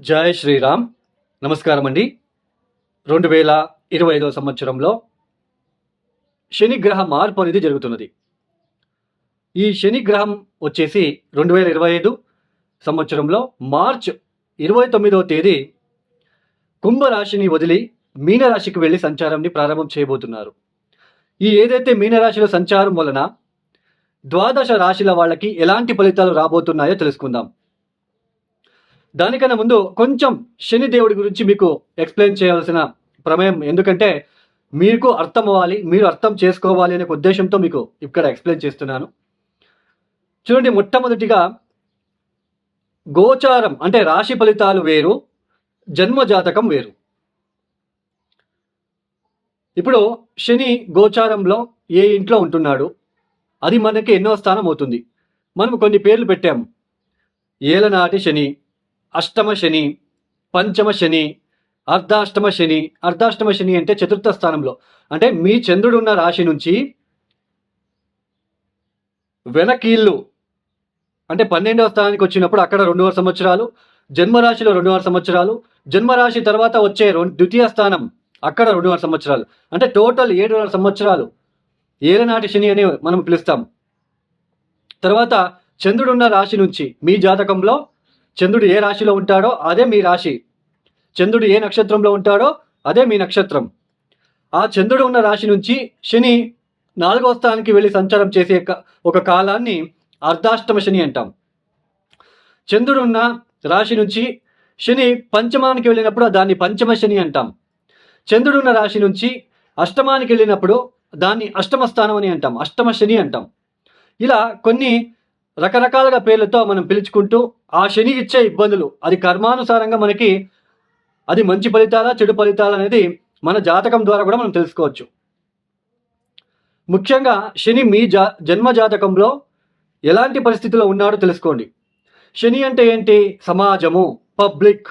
జై శ్రీరామ్. నమస్కారం అండి. 2025 సంవత్సరంలో శనిగ్రహ మార్పు అనేది జరుగుతున్నది. ఈ శనిగ్రహం వచ్చేసి 2025 సంవత్సరంలో మార్చ్ 29వ తేదీ కుంభరాశిని వదిలి మీనరాశికి వెళ్ళి సంచారంని ప్రారంభం చేయబోతున్నారు. ఈ ఏదైతే మీనరాశిలో సంచారం వలన ద్వాదశ రాశుల వాళ్ళకి ఎలాంటి ఫలితాలు రాబోతున్నాయో తెలుసుకుందాం. దానికన్నా ముందు కొంచెం శని దేవుడి గురించి మీకు ఎక్స్ప్లెయిన్ చేయాల్సిన ప్రమేయం, ఎందుకంటే మీకు అర్థం అవ్వాలి, మీరు అర్థం చేసుకోవాలి అనే ఉద్దేశంతో మీకు ఇక్కడ ఎక్స్ప్లెయిన్ చేస్తున్నాను. చూడండి, మొట్టమొదటిగా గోచారం అంటే రాశి ఫలితాలు వేరు, జన్మజాతకం వేరు. ఇప్పుడు శని గోచారంలో ఏ ఇంట్లో ఉంటున్నాడు, అది మనకి ఎన్నో స్థానం అవుతుంది. మనం కొన్ని పేర్లు పెట్టాము: ఏలనాటి శని, అష్టమ శని, పంచమ శని, అర్ధాష్టమ శని. అర్ధాష్టమ శని అంటే చతుర్థ స్థానంలో, అంటే మీ చంద్రుడు ఉన్న రాశి నుంచి వెనకీళ్ళు అంటే 12వ స్థానానికి వచ్చినప్పుడు అక్కడ 2.5 సంవత్సరాలు, జన్మరాశిలో 2.5 సంవత్సరాలు, జన్మరాశి తర్వాత వచ్చే ద్వితీయ స్థానం అక్కడ 2.5 సంవత్సరాలు, అంటే టోటల్ 7.5 సంవత్సరాలు ఏలనాటి శని అని మనం పిలుస్తాం. తర్వాత చంద్రుడున్న రాశి నుంచి మీ జాతకంలో చంద్రుడు ఏ రాశిలో ఉంటాడో అదే మీ రాశి, చంద్రుడు ఏ నక్షత్రంలో ఉంటాడో అదే మీ నక్షత్రం. ఆ చంద్రుడు ఉన్న రాశి నుంచి శని 4వ స్థానానికి వెళ్ళి సంచారం చేసే ఒక కాలాన్ని అర్ధాష్టమ శని అంటాం. చంద్రుడు ఉన్న రాశి నుంచి శని పంచమానికి వెళ్ళినప్పుడు దాన్ని పంచమ శని అంటాం. చంద్రుడు ఉన్న రాశి నుంచి అష్టమానికి వెళ్ళినప్పుడు దాన్ని అష్టమ స్థానం అని అంటాం, అష్టమ శని అంటాం. ఇలా కొన్ని రకరకాలుగా పేర్లతో మనం పిలుచుకుంటూ ఆ శని ఇచ్చే ఇబ్బందులు, అది కర్మానుసారంగా మనకి అది మంచి ఫలితాలా చెడు ఫలితాలు అనేది మన జాతకం ద్వారా కూడా మనం తెలుసుకోవచ్చు. ముఖ్యంగా శని మీ జన్మ జాతకంలో ఎలాంటి పరిస్థితిలో ఉన్నాడో తెలుసుకోండి. శని అంటే ఏంటి? సమాజము, పబ్లిక్.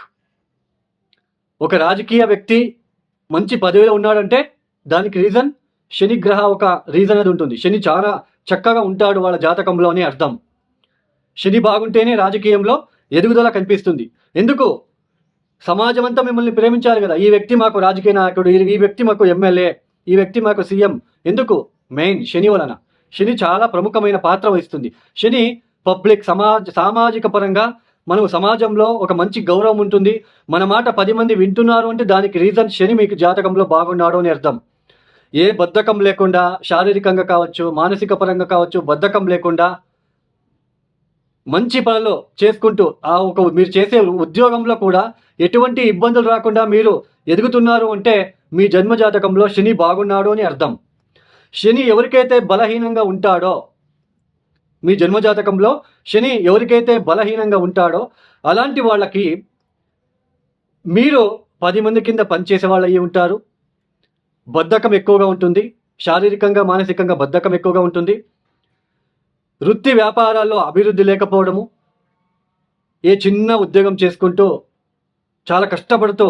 ఒక రాజకీయ వ్యక్తి మంచి పదవిలో ఉన్నాడంటే దానికి రీజన్ శని గ్రహ ఒక రీజన్ అది ఉంటుంది. శని చాలా చక్కగా ఉంటాడు వాళ్ళ జాతకంలో అని అర్థం. శని బాగుంటేనే రాజకీయంలో ఎదుగుదల కనిపిస్తుంది. ఎందుకు? సమాజం అంతా మిమ్మల్ని ప్రేమించాలి కదా. ఈ వ్యక్తి మాకు రాజకీయ నాయకుడు, ఈ వ్యక్తి మాకు ఎమ్మెల్యే, ఈ వ్యక్తి మాకు సీఎం. ఎందుకు? మెయిన్ శని వలన. శని చాలా ప్రముఖమైన పాత్ర వహిస్తుంది. శని పబ్లిక్, సామాజిక పరంగా మనం సమాజంలో ఒక మంచి గౌరవం ఉంటుంది. మన మాట 10 మంది వింటున్నారు అంటే దానికి రీజన్ శని మీకు జాతకంలో బాగున్నాడు అని అర్థం. ఏ బద్ధకం లేకుండా, శారీరకంగా కావచ్చు, మానసిక పరంగా కావచ్చు, బద్ధకం లేకుండా మంచి పనులు చేసుకుంటూ మీరు చేసే ఉద్యోగంలో కూడా ఎటువంటి ఇబ్బందులు రాకుండా మీరు ఎదుగుతున్నారు అంటే మీ జన్మజాతకంలో శని బాగున్నాడు అని అర్థం. శని ఎవరికైతే బలహీనంగా ఉంటాడో, మీ జన్మజాతకంలో శని ఎవరికైతే బలహీనంగా ఉంటాడో అలాంటి వాళ్ళకి మీరు 10 మంది కింద పనిచేసే వాళ్ళు అయ్యి ఉంటారు. బద్ధకం ఎక్కువగా ఉంటుంది, శారీరకంగా మానసికంగా బద్ధకం ఎక్కువగా ఉంటుంది. వృత్తి వ్యాపారాల్లో అభివృద్ధి లేకపోవడము, ఏ చిన్న ఉద్యోగం చేసుకుంటూ చాలా కష్టపడుతూ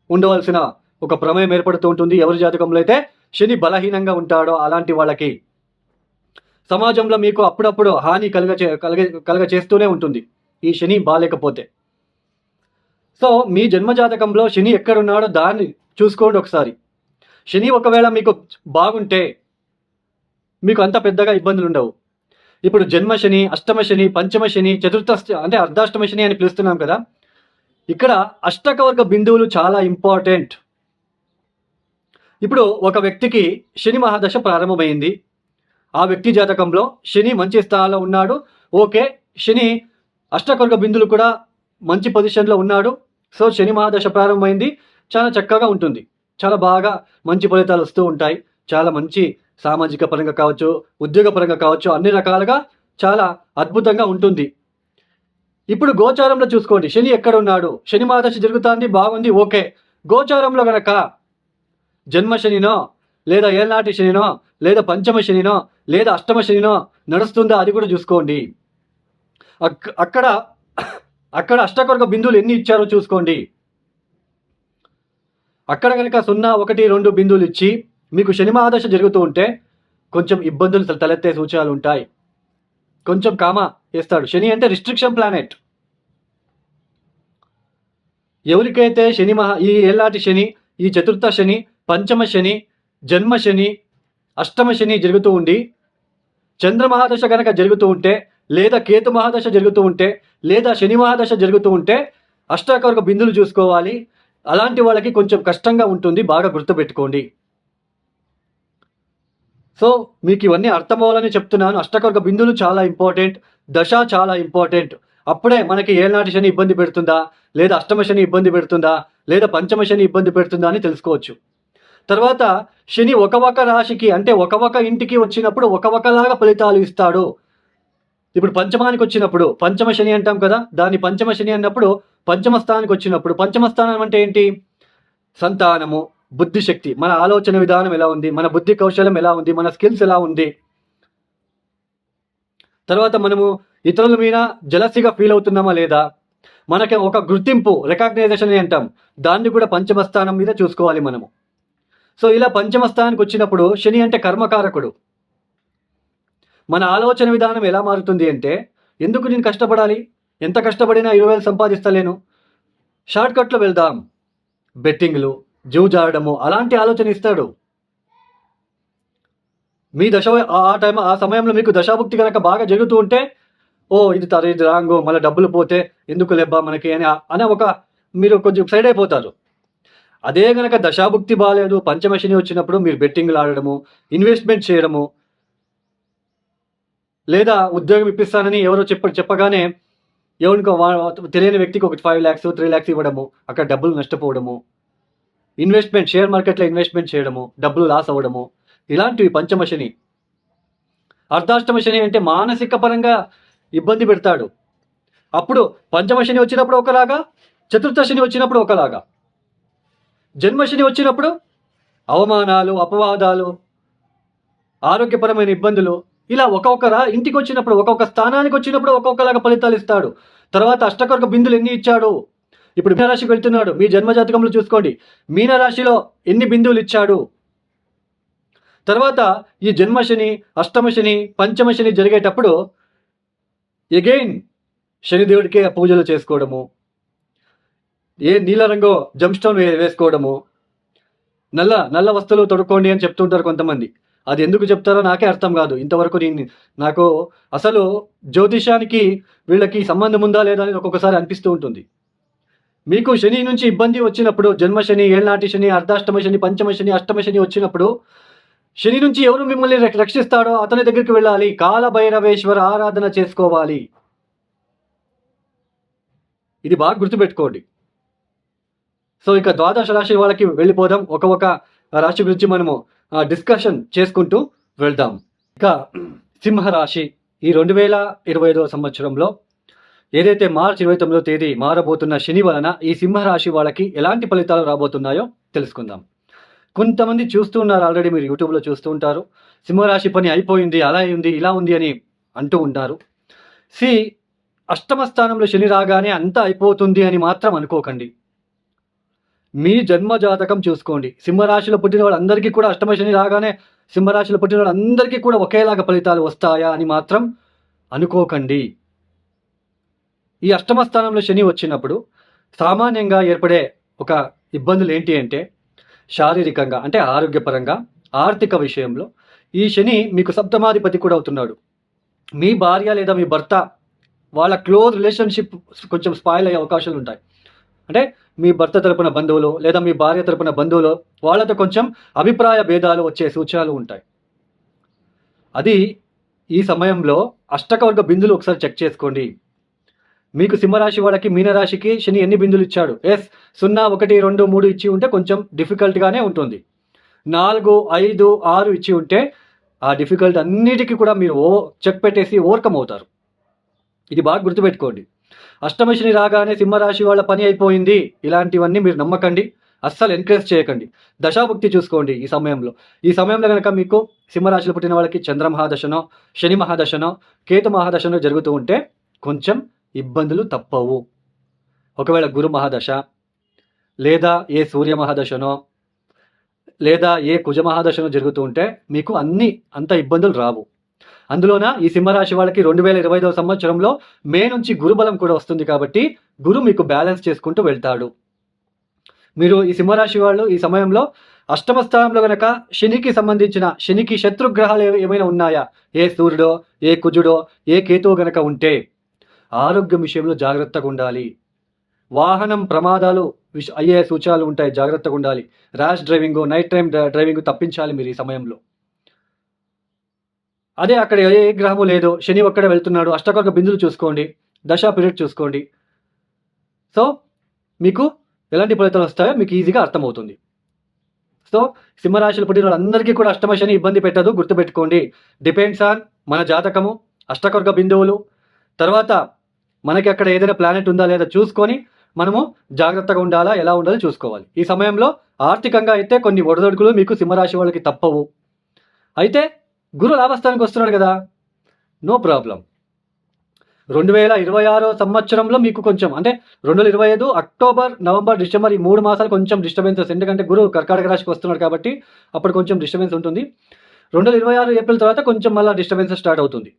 ఉండవలసిన ఒక ప్రమేయం ఏర్పడుతూ ఉంటుంది. ఎవరి జాతకంలో అయితే శని బలహీనంగా ఉంటాడో అలాంటి వాళ్ళకి సమాజంలో మీకు అప్పుడప్పుడు హాని కలగ చేస్తూనే ఉంటుంది ఈ శని బాలేకపోతే. సో మీ జన్మజాతకంలో శని ఎక్కడున్నాడో దాన్ని చూసుకోండి ఒకసారి. శని ఒకవేళ మీకు బాగుంటే మీకు అంత పెద్దగా ఇబ్బందులు ఉండవు. ఇప్పుడు జన్మ శని, అష్టమ శని, పంచమ శని, చతుర్థ అంటే అర్ధాష్టమ శని అని పిలుస్తున్నాం కదా. ఇక్కడ అష్టకవర్గ బిందువులు చాలా ఇంపార్టెంట్. ఇప్పుడు ఒక వ్యక్తికి శని మహాదశ ప్రారంభమైంది, ఆ వ్యక్తి జాతకంలో శని మంచి స్థానంలో ఉన్నాడు, ఓకే. శని అష్టకవర్గ బిందువులు కూడా మంచి పొజిషన్లో ఉన్నాడు. సో శని మహాదశ ప్రారంభమైంది, చాలా చక్కగా ఉంటుంది, చాలా బాగా మంచి ఫలితాలు వస్తూ ఉంటాయి. చాలా మంచి సామాజిక పరంగా కావచ్చు, ఉద్యోగ పరంగా కావచ్చు, అన్ని రకాలుగా చాలా అద్భుతంగా ఉంటుంది. ఇప్పుడు గోచారంలో చూసుకోండి, శని ఎక్కడ ఉన్నాడు? శని మహాదశ జరుగుతుంది, బాగుంది, ఓకే. గోచారంలో గనక జన్మ శనినో లేదా ఏలనాటి శనినో లేదా పంచమ శనినో లేదా అష్టమ శనినో నడుస్తుందా అది కూడా చూసుకోండి. అక్కడ అష్టకవర్గ బిందువులు ఎన్ని ఇచ్చారో చూసుకోండి. అక్కడ కనుక 0, 1, 2 బిందువులు ఇచ్చి మీకు శని మహాదశ జరుగుతూ ఉంటే కొంచెం ఇబ్బందులు తలెత్తే సూచనలు ఉంటాయి. కొంచెం కామా వేస్తాడు. శని అంటే రిస్ట్రిక్షన్ ప్లానెట్. ఎవరికైతే ఈ ఏళ్ళాటి శని, ఈ చతుర్థ శని, పంచమ శని, జన్మ శని, అష్టమ శని జరుగుతూ ఉండి చంద్ర మహాదశ కనుక జరుగుతూ ఉంటే, లేదా కేతు మహాదశ జరుగుతూ ఉంటే, లేదా శని మహాదశ జరుగుతూ ఉంటే అష్టాకర్క బిందులు చూసుకోవాలి. అలాంటి వాళ్ళకి కొంచెం కష్టంగా ఉంటుంది, బాగా గుర్తుపెట్టుకోండి. సో మీకు ఇవన్నీ అర్థమవ్వాలని చెప్తున్నాను. అష్టకర్క బిందులు చాలా ఇంపార్టెంట్, దశ చాలా ఇంపార్టెంట్. అప్పుడే మనకి ఏళ్ళనాటి శని ఇబ్బంది పెడుతుందా, లేదా అష్టమ శని ఇబ్బంది పెడుతుందా, లేదా పంచమ శని ఇబ్బంది పెడుతుందా అని తెలుసుకోవచ్చు. తర్వాత శని ఒక రాశికి అంటే ఒక ఇంటికి వచ్చినప్పుడు ఒకలాగా ఫలితాలు ఇస్తాడు. ఇప్పుడు పంచమానికి వచ్చినప్పుడు పంచమ శని అంటాం కదా, దాన్ని పంచమ శని అన్నప్పుడు పంచమ స్థానానికి వచ్చినప్పుడు, పంచమ స్థానం అంటే ఏంటి? సంతానము, బుద్ధిశక్తి, మన ఆలోచన విధానం ఎలా ఉంది, మన బుద్ధి కౌశలం ఎలా ఉంది, మన స్కిల్స్ ఎలా ఉంది. తర్వాత మనము ఇతరుల మీద జలసిగా ఫీల్ అవుతున్నామా లేదా, మనకి ఒక గుర్తింపు, రికగ్నైజేషన్ అంటాం, దాన్ని కూడా పంచమ స్థానం మీద చూసుకోవాలి మనము. సో ఇలా పంచమ స్థానానికి వచ్చినప్పుడు శని అంటే కర్మకారకుడు. మన ఆలోచన విధానం ఎలా మారుతుంది అంటే, ఎందుకు నేను కష్టపడాలి, ఎంత కష్టపడినా 20,000 సంపాదిస్తలేను, షార్ట్కట్లో వెళ్దాం, బెట్టింగ్లు, జూజాడము, అలాంటి ఆలోచన ఇస్తాడు. మీ ఆ సమయంలో మీకు దశాభుక్తి కనుక బాగా జరుగుతూ ఉంటే, ఇది రాంగు, మళ్ళీ డబ్బులు పోతే ఎందుకు లెబ్బా మనకి అని మీరు కొంచెం సైడ్ అయిపోతారు. అదే కనుక దశాభుక్తి బాగాలేదు, పంచమశని వచ్చినప్పుడు మీరు బెట్టింగ్లు ఆడడము, ఇన్వెస్ట్మెంట్ చేయడము, లేదా ఉద్యోగం ఇప్పిస్తానని ఎవరో చెప్పగానే ఎవరికో తెలియని వ్యక్తికి ఒక 5 lakhs 3 lakhs ఇవ్వడము, అక్కడ డబ్బులు నష్టపోవడము, ఇన్వెస్ట్మెంట్, షేర్ మార్కెట్లో ఇన్వెస్ట్మెంట్ చేయడము, డబ్బులు లాస్ అవ్వడము, ఇలాంటివి పంచమ శని. అర్ధాష్టమ శని అంటే మానసిక పరంగా ఇబ్బంది పెడతాడు. అప్పుడు పంచమ శని వచ్చినప్పుడు ఒకలాగా, చతుర్థ శని వచ్చినప్పుడు ఒకలాగా, జన్మశని వచ్చినప్పుడు అవమానాలు, అపవాదాలు, ఆరోగ్యపరమైన ఇబ్బందులు, ఇలా ఇంటికి వచ్చినప్పుడు, ఒక్కొక్క స్థానానికి వచ్చినప్పుడు ఒక్కొక్కలాగా ఫలితాలు ఇస్తాడు. తర్వాత అష్టకర్క బిందులు ఎన్ని ఇచ్చాడు, ఇప్పుడు మీనరాశికి వెళ్తున్నాడు, మీ జన్మజాతకంలో చూసుకోండి, మీనరాశిలో ఎన్ని బిందువులు ఇచ్చాడు. తర్వాత ఈ జన్మశని, అష్టమ శని, పంచమ శని జరిగేటప్పుడు ఎగైన్ శనిదేవుడికే పూజలు చేసుకోవడము, నీల రంగు జంప్స్టోన్ వేసుకోవడము, నల్ల వస్తువులు తొడుక్కోండి అని చెప్తుంటారు కొంతమంది. అది ఎందుకు చెప్తారో నాకే అర్థం కాదు. ఇంతవరకు నాకు అసలు జ్యోతిషానికి వీళ్ళకి సంబంధం ఉందా లేదా అని ఒక్కొక్కసారి అనిపిస్తూ ఉంటుంది. మీకు శని నుంచి ఇబ్బంది వచ్చినప్పుడు, జన్మశని, ఏళ్ళనాటి శని, అర్ధాష్టమ శని, పంచమ శని, అష్టమ శని వచ్చినప్పుడు శని నుంచి ఎవరు మిమ్మల్ని రక్షిస్తాడో అతని దగ్గరికి వెళ్ళాలి, కాలభైరవేశ్వర ఆరాధన చేసుకోవాలి. ఇది బాగా గుర్తుపెట్టుకోండి. సో ఇక ద్వాదశ రాశి వాళ్ళకి వెళ్ళిపోదాం. ఒక రాశి గురించి మనము డిస్కషన్ చేసుకుంటూ వెళ్దాం. ఇక సింహరాశి ఈ 2025 సంవత్సరంలో ఏదైతే మార్చి 29వ తేదీ మారబోతున్న శని వలన ఈ సింహరాశి వాళ్ళకి ఎలాంటి ఫలితాలు రాబోతున్నాయో తెలుసుకుందాం. కొంతమంది చూస్తూ ఉన్నారు, ఆల్రెడీ మీరు యూట్యూబ్లో చూస్తూ ఉంటారు, సింహరాశి పని అయిపోయింది, అలా ఉంది, ఇలా ఉంది అని అంటూ ఉంటారు. అష్టమ స్థానంలో శని రాగానే అంతా అయిపోతుంది అని మాత్రం అనుకోకండి. మీ జన్మ జాతకం చూసుకోండి. సింహరాశిలో పుట్టిన వాళ్ళందరికీ కూడా అష్టమ శని రాగానే సింహరాశిలో పుట్టిన వాళ్ళందరికీ కూడా ఒకేలాగా ఫలితాలు వస్తాయా అని మాత్రం అనుకోకండి. ఈ అష్టమ స్థానంలో శని వచ్చినప్పుడు సామాన్యంగా ఏర్పడే ఒక ఇబ్బందులు ఏంటి అంటే, శారీరకంగా అంటే ఆరోగ్యపరంగా, ఆర్థిక విషయంలో ఈ శని మీకు సప్తమాధిపతి కూడా అవుతున్నాడు. మీ భార్య లేదా మీ భర్త వాళ్ళ క్లోజ్ రిలేషన్షిప్ కొంచెం స్పాయిల్ అయ్యే అవకాశాలు ఉంటాయి. అంటే మీ భర్త తరపున బంధువులు లేదా మీ భార్య తరపున బంధువులు వాళ్ళతో కొంచెం అభిప్రాయ భేదాలు వచ్చే సూచనలు ఉంటాయి. అది ఈ సమయంలో అష్టకవర్గ బిందులు ఒకసారి చెక్ చేసుకోండి. మీకు సింహరాశి వాళ్ళకి మీనరాశికి శని ఎన్ని బిందులు ఇచ్చాడు? 0, 1, 2, 3 ఇచ్చి ఉంటే కొంచెం డిఫికల్ట్గానే ఉంటుంది. 4, 5, 6 ఇచ్చి ఉంటే ఆ డిఫికల్ట్ అన్నిటికీ కూడా మీరు చెక్ పెట్టేసి ఓవర్కమ్ అవుతారు. ఇది బాగా గుర్తుపెట్టుకోండి. అష్టమ శని రాగానే సింహరాశి వాళ్ళ పని అయిపోయింది, ఇలాంటివన్నీ మీరు నమ్మకండి, అస్సలు ఎంకరేజ్ చేయకండి. దశాభుక్తి చూసుకోండి. ఈ సమయంలో కనుక మీకు సింహరాశిలో పుట్టిన వాళ్ళకి చంద్ర మహాదశనో, శని మహాదశనో, కేతు మహాదశనో జరుగుతూ ఉంటే కొంచెం ఇబ్బందులు తప్పవు. ఒకవేళ గురు మహాదశ లేదా ఏ సూర్య మహాదశనో లేదా ఏ కుజ మహాదశనో జరుగుతూ ఉంటే మీకు అంత ఇబ్బందులు రావు. అందులోన ఈ సింహరాశి వాళ్ళకి 2025 సంవత్సరంలో మే నుంచి గురుబలం కూడా వస్తుంది కాబట్టి గురు మీకు బ్యాలెన్స్ చేసుకుంటూ వెళ్తాడు. మీరు ఈ సింహరాశి వాళ్ళు ఈ సమయంలో అష్టమ స్థానంలో గనక శనికి శత్రుగ్రహాలు ఏమైనా ఉన్నాయా, ఏ సూర్యుడో, ఏ కుజుడో, ఏ కేతువు గనక ఉంటే ఆరోగ్యం విషయంలో జాగ్రత్తగా ఉండాలి. వాహనం ప్రమాదాలు అయ్యే సూచనలు ఉంటాయి, జాగ్రత్తగా ఉండాలి. Rash driving, night time driving తప్పించాలి మీరు ఈ సమయంలో. అదే అక్కడ ఏ గ్రహము లేదో, శని ఒక్కడే వెళ్తున్నాడు, అష్టకొక బిందులు చూసుకోండి, దశా పీరియడ్ చూసుకోండి. సో మీకు ఎలాంటి ఫలితాలు వస్తాయో మీకు ఈజీగా అర్థమవుతుంది. సో సింహరాశిలో పుట్టిన వాళ్ళందరికీ కూడా అష్టమ శని ఇబ్బంది పెట్టదు, గుర్తుపెట్టుకోండి. డిపెండ్స్ ఆన్ మన జాతకము, అష్టకొర్గ బిందువులు, తర్వాత మనకి అక్కడ ఏదైనా ప్లానెట్ ఉందా లేదా చూసుకొని మనము జాగ్రత్తగా ఉండాలా, ఎలా ఉండాలో చూసుకోవాలి. ఈ సమయంలో ఆర్థికంగా అయితే కొన్ని ఒడిదొడుకులు మీకు సింహరాశి వాళ్ళకి తప్పవు. అయితే గురు లాభస్థానికి వస్తున్నాడు కదా, నో ప్రాబ్లం. 2026 సంవత్సరంలో మీకు కొంచెం అంటే 2025 అక్టోబర్, నవంబర్, డిసెంబర్ ఈ 3 మాసాలు కొంచెం డిస్టర్బెన్సెస్, ఎందుకంటే గురు కర్కాటక రాశికి వస్తున్నాడు కాబట్టి అప్పుడు కొంచెం డిస్టర్బెన్స్ ఉంటుంది. 2026 ఏప్రిల్ తర్వాత కొంచెం మళ్ళీ డిస్టర్బెన్సెస్ స్టార్ట్ అవుతుంది.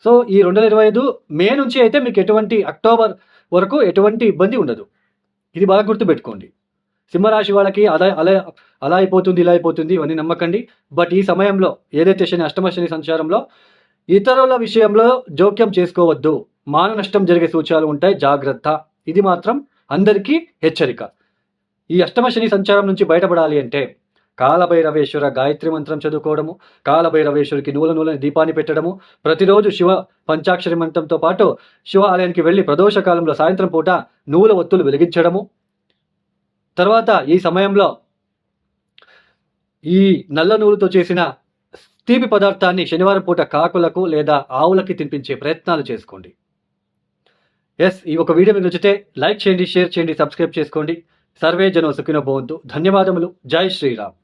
సో ఈ 2025 మే నుంచి అయితే మీకు ఎటువంటి అక్టోబర్ వరకు ఎటువంటి ఇబ్బంది ఉండదు. ఇది బాగా గుర్తుపెట్టుకోండి. సింహరాశి వాళ్ళకి అలా అయిపోతుంది, ఇలా అయిపోతుంది ఇవన్నీ నమ్మకండి. బట్ ఈ సమయంలో ఏదైతే అష్టమ శని సంచారంలో ఇతరుల విషయంలో జోక్యం చేసుకోవద్దు, మాన నష్టం జరిగే సూచనలు ఉంటాయి, జాగ్రత్త. ఇది మాత్రం అందరికీ హెచ్చరిక. ఈ అష్టమ శని సంచారం నుంచి బయటపడాలి అంటే కాలభైరవేశ్వర గాయత్రి మంత్రం చదువుకోవడము, కాలభైరవేశ్వరికి నూనె దీపాన్ని పెట్టడము, ప్రతిరోజు శివ పంచాక్షరి మంత్రంతో పాటు శివ ఆలయానికి వెళ్ళి ప్రదోష కాలంలో సాయంత్రం పూట నువ్వుల ఒత్తులు వెలిగించడము. తర్వాత ఈ సమయంలో ఈ నల్ల నువ్వులతో చేసిన తీపి పదార్థాన్ని శనివారం పూట కాకులకు లేదా ఆవులకి తినిపించే ప్రయత్నాలు చేసుకోండి. ఈ ఒక వీడియో మీకు నచ్చితే లైక్ చేయండి, షేర్ చేయండి, సబ్స్క్రైబ్ చేసుకోండి. సర్వే జనో సుఖినో భవంతు. ధన్యవాదములు. జై శ్రీరామ్.